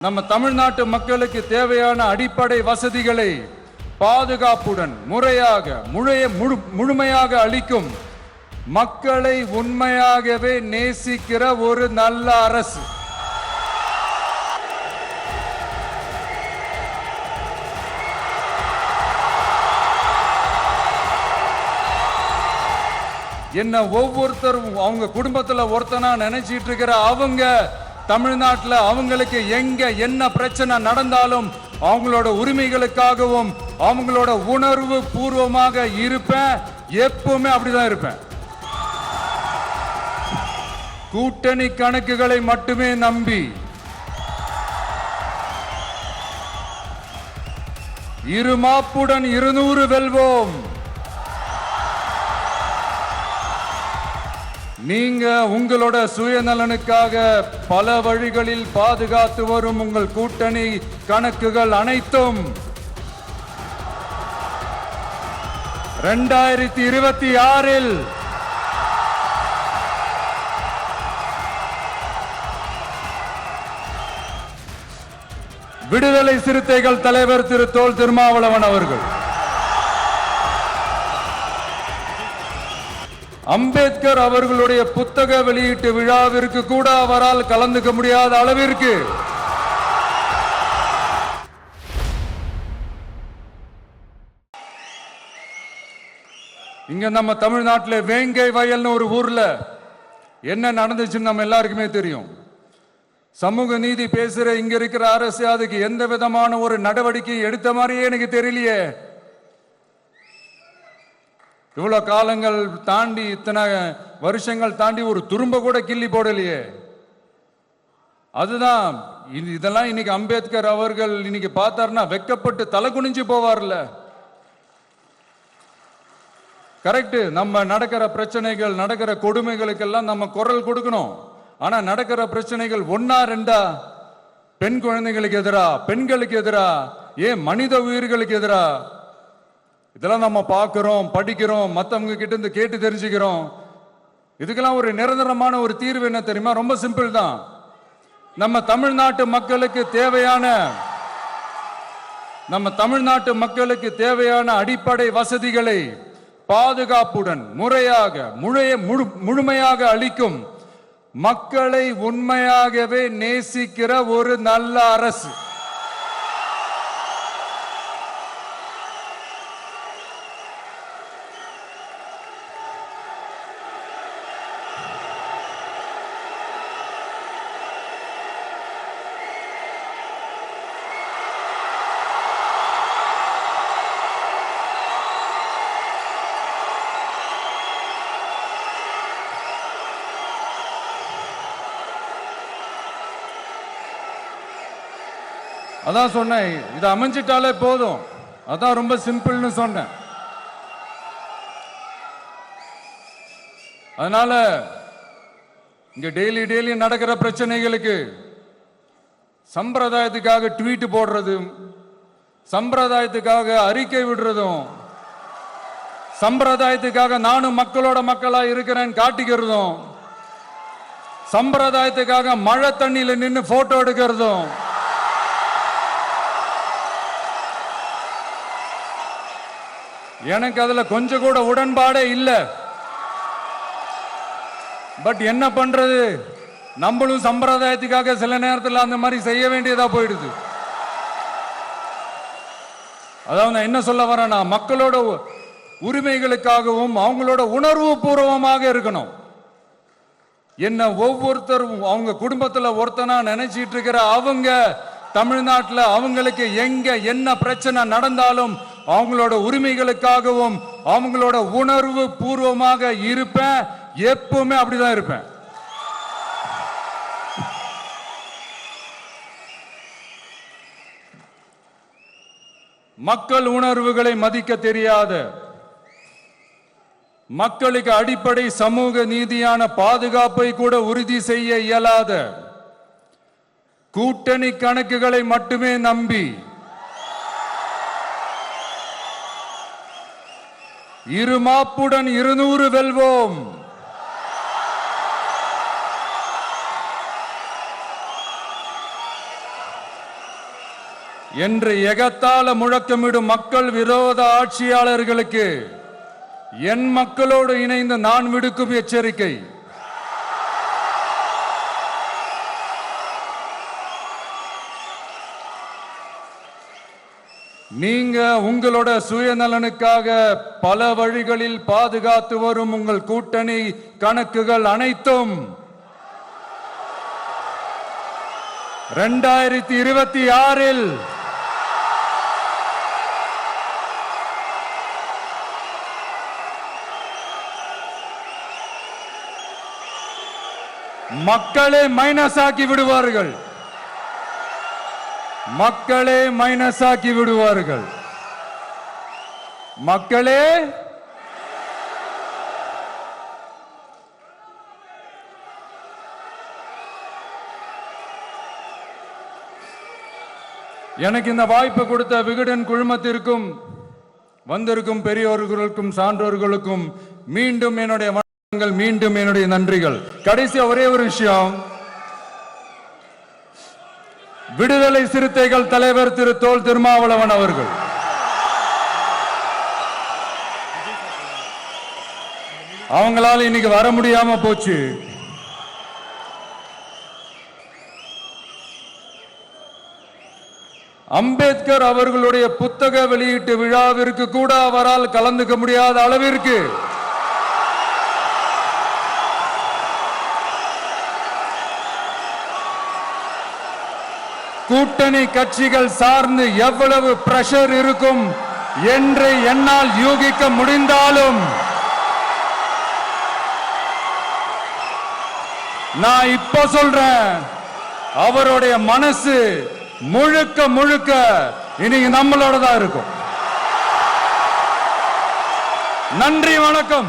நம்ம தமிழ்நாட்டு மக்களுக்கு தேவையான அடிப்படை வசதிகளை பாதுகாப்புடன் முறையாக முழுமையாக அளிக்கும் மக்களை உண்மையாகவே நேசிக்கிற ஒரு நல்ல அரசு. என்ன ஒவ்வொருத்தரும் அவங்க குடும்பத்துல ஒருத்தனா நினைச்சிட்டு இருக்கிற அவங்க தமிழ்நாட்டில் அவங்களுக்கு எங்க என்ன பிரச்சனை நடந்தாலும் அவங்களோட உரிமைகளுக்காகவும் அவங்களோட உணர்வு பூர்வமாக இருப்பேன். எப்பவுமே அப்படிதான் இருப்பேன். கூட்டணி கணக்குகளை மட்டுமே நம்பி இருமாப்புடன் 200 வெல்வோம். நீங்க உங்களோட சுயநலனுக்காக பல வழிகளில் பாதுகாத்து வரும் உங்கள் கூட்டணி கணக்குகள் அனைத்தும் 2026 விடுதலை சிறுத்தைகள் தலைவர் திரு தொல் திருமாவளவன் அவர்கள் அம்பேத்கர் அவர்களுடைய புத்தக வெளியீட்டு விழாவிற்கு கூட அவரால் கலந்துக்க முடியாத அளவிற்கு இங்க நம்ம தமிழ்நாட்டில் வேங்கை வயல்னு ஒரு ஊர்ல என்ன நடந்துச்சுன்னு நம்ம எல்லாருக்குமே தெரியும். சமூக நீதி பேசுற இங்க இருக்கிற அரசு அதுக்கு எந்த விதமான ஒரு நடவடிக்கை எடுத்த மாதிரியே எனக்கு தெரியலையே. இவ்வளவு காலங்கள் தாண்டி இத்தனை வருஷங்கள் தாண்டி ஒரு துரும்ப கூட கிள்ளி போடலையே. அதுதான் இதெல்லாம் இன்னைக்கு அம்பேத்கர் அவர்கள் இன்னைக்கு பார்த்தாருன்னா வெக்கப்பட்டு தலை குனிஞ்சு போவார்ல. கரெக்ட். நம்ம நடக்கிற பிரச்சனைகள் நடக்கிற கொடுமைகளுக்கெல்லாம் நம்ம குரல் கொடுக்கணும். ஆனா நடக்கிற பிரச்சனைகள் ஒன்னா ரெண்டா, பெண் குழந்தைகளுக்கு எதிரா, பெண்களுக்கு எதிரா, ஏன் மனித உயிர்களுக்கு எதிரா, இதெல்லாம் நம்ம பார்க்கிறோம், படிக்கிறோம், மற்றவங்க கிட்ட இருந்து கேட்டு தெரிஞ்சுக்கிறோம். இதுக்கெல்லாம் ஒரு நிரந்தரமான ஒரு தீர்வு என்ன தெரியுமா? ரொம்ப சிம்பிள் தான். நம்ம தமிழ்நாட்டு மக்களுக்கு தேவையான அடிப்படை வசதிகளை பாதுகாப்புடன் முறையாக முழுமையாக அளிக்கும் மக்களை உண்மையாகவே நேசிக்கிற ஒரு நல்ல அரசு. அதான் சொன்னேன், இது அமைஞ்சிட்டாலே போதும். அதான் ரொம்ப சிம்பிள்னு சொன்னேன். அதனால இங்க டெய்லி நடக்கிற பிரச்சனைகளுக்கு சம்பிரதாயத்துக்காக ட்வீட் போடுறதும், சம்பிரதாயத்துக்காக அறிக்கை விடுறதும், சம்பிரதாயத்துக்காக நானும் மக்களோட மக்களா இருக்கிறேன் காட்டிக்கிறதும், சம்பிரதாயத்துக்காக மழை தண்ணியில நின்று போட்டோ எடுக்கிறதும், எனக்கு அதுல கொஞ்சம் கூட உடன்பாடே இல்லை. பட் என்ன பண்றது, நம்மளும் சம்பிரதாயத்துக்காக சில நேரத்தில் அந்த மாதிரி செய்ய வேண்டியதா போயிடுது. அதாவது நான் என்ன சொல்ல வரேன்னா, மக்களோட உரிமைகளுக்காகவும் அவங்களோட உணர்வு பூர்வமாக இருக்கணும். என்ன ஒவ்வொருத்தரும் அவங்க குடும்பத்துல ஒருத்தனா நினைச்சிட்டு இருக்கிற அவங்க தமிழ்நாட்டில் அவங்களுக்கு எங்க என்ன பிரச்சனை நடந்தாலும் அவங்களோட உரிமைகளுக்காகவும் அவங்களோட உணர்வு பூர்வமாக இருப்பேன். எப்பவுமே அப்படிதான் இருப்பேன். மக்கள் உணர்வுகளை மதிக்க தெரியாத, மக்களுக்கு அடிப்படை சமூக நீதியான பாதுகாப்பை கூட உறுதி செய்ய இயலாத, கூட்டணி கணக்குகளை மட்டுமே நம்பி இருமாப்புடன் 200 வெல்வோம். என்று எகத்தால முழக்கமிடும் மக்கள் விரோத ஆட்சியாளர்களுக்கு என் மக்களோடு இணைந்து நான் விடுக்கும் எச்சரிக்கை, நீங்க உங்களோட சுயநலனுக்காக பல வழிகளில் பாதுகாத்து வரும் உங்கள் கூட்டணி கணக்குகள் அனைத்தும் 2026 மக்களே மைனஸ் ஆக்கி விடுவார்கள். மக்களே மைனஸ் ஆக்கி விடுவார்கள். மக்களே எனக்கு இந்த வாய்ப்பு கொடுத்த விகடன் குழுமத்திற்கும் வந்திருக்கும் பெரியோர்களுக்கும் சான்றோர்களுக்கும் மீண்டும் என்னுடைய வணக்கங்கள், மீண்டும் என்னுடைய நன்றிகள். கடைசியா ஒரே ஒரு விஷயம், விடுதலை சிறுத்தைகள் தலைவர் திரு தோல் திருமாவளவன் அவர்கள் அவங்களால இன்னைக்கு வர முடியாம போச்சு. அம்பேத்கர் அவர்களுடைய புத்தக வெளியீட்டு விழாவிற்கு கூட அவரால் கலந்துக்க முடியாத அளவிற்கு கூட்டணி கட்சிகள் சார்ந்து எவ்வளவு பிரஷர் இருக்கும் என்று என்னால் யூகிக்க முடிந்தாலும் நான் இப்ப சொல்றேன், அவருடைய மனசு முழுக்க முழுக்க இன்னைக்கு நம்மளோட தான் இருக்கும். நன்றி, வணக்கம்.